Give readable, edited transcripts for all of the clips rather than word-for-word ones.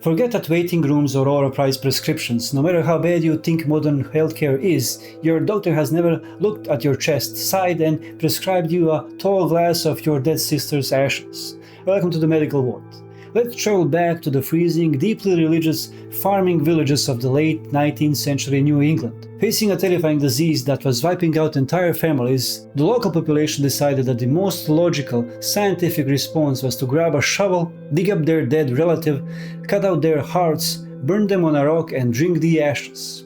Forget that waiting rooms or overpriced prescriptions. No matter how bad you think modern healthcare is, your doctor has never looked at your chest, sighed, and prescribed you a tall glass of your dead sister's ashes. Welcome to the medical ward. Let's travel back to the freezing, deeply religious farming villages of the late 19th century New England. Facing a terrifying disease that was wiping out entire families, the local population decided that the most logical, scientific response was to grab a shovel, dig up their dead relative, cut out their hearts, burn them on a rock, and drink the ashes.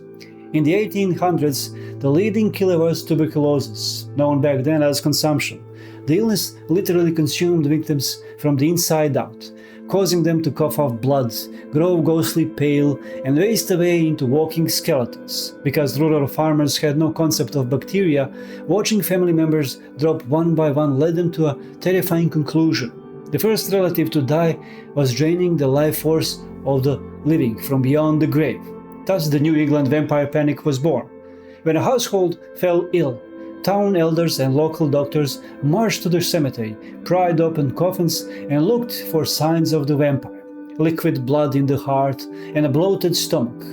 In the 1800s, the leading killer was tuberculosis, known back then as consumption. The illness literally consumed victims from the inside out, causing them to cough up blood, grow ghostly pale, and waste away into walking skeletons. Because rural farmers had no concept of bacteria, watching family members drop one by one led them to a terrifying conclusion. The first relative to die was draining the life force of the living from beyond the grave. Thus the New England vampire panic was born. When a household fell ill, town elders and local doctors marched to the cemetery, pried open coffins, and looked for signs of the vampire: liquid blood in the heart and a bloated stomach.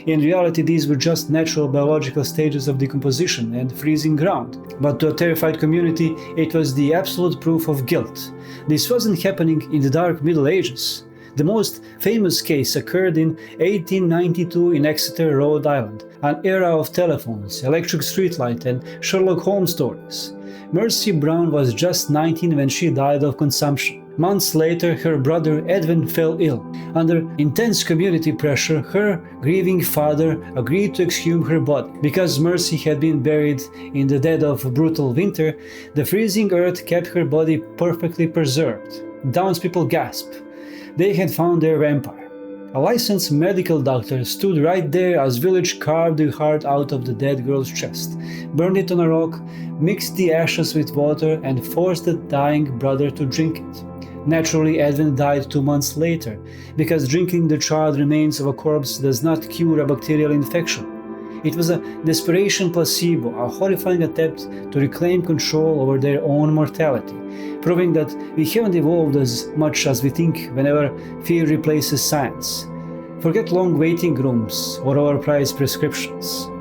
In reality, these were just natural biological stages of decomposition and freezing ground. But to a terrified community, it was the absolute proof of guilt. This wasn't happening in the dark Middle Ages. The most famous case occurred in 1892 in Exeter, Rhode Island, an era of telephones, electric streetlight, and Sherlock Holmes stories. Mercy Brown was just 19 when she died of consumption. Months later, her brother Edwin fell ill. Under intense community pressure, her grieving father agreed to exhume her body. Because Mercy had been buried in the dead of brutal winter, the freezing earth kept her body perfectly preserved. Townspeople gasped. They had found their vampire. A licensed medical doctor stood right there as village carved the heart out of the dead girl's chest, burned it on a rock, mixed the ashes with water, and forced the dying brother to drink it. Naturally, Edwin died 2 months later, because drinking the charred remains of a corpse does not cure a bacterial infection. It was a desperation placebo, a horrifying attempt to reclaim control over their own mortality, proving that we haven't evolved as much as we think whenever fear replaces science. Forget long waiting rooms or overpriced prescriptions.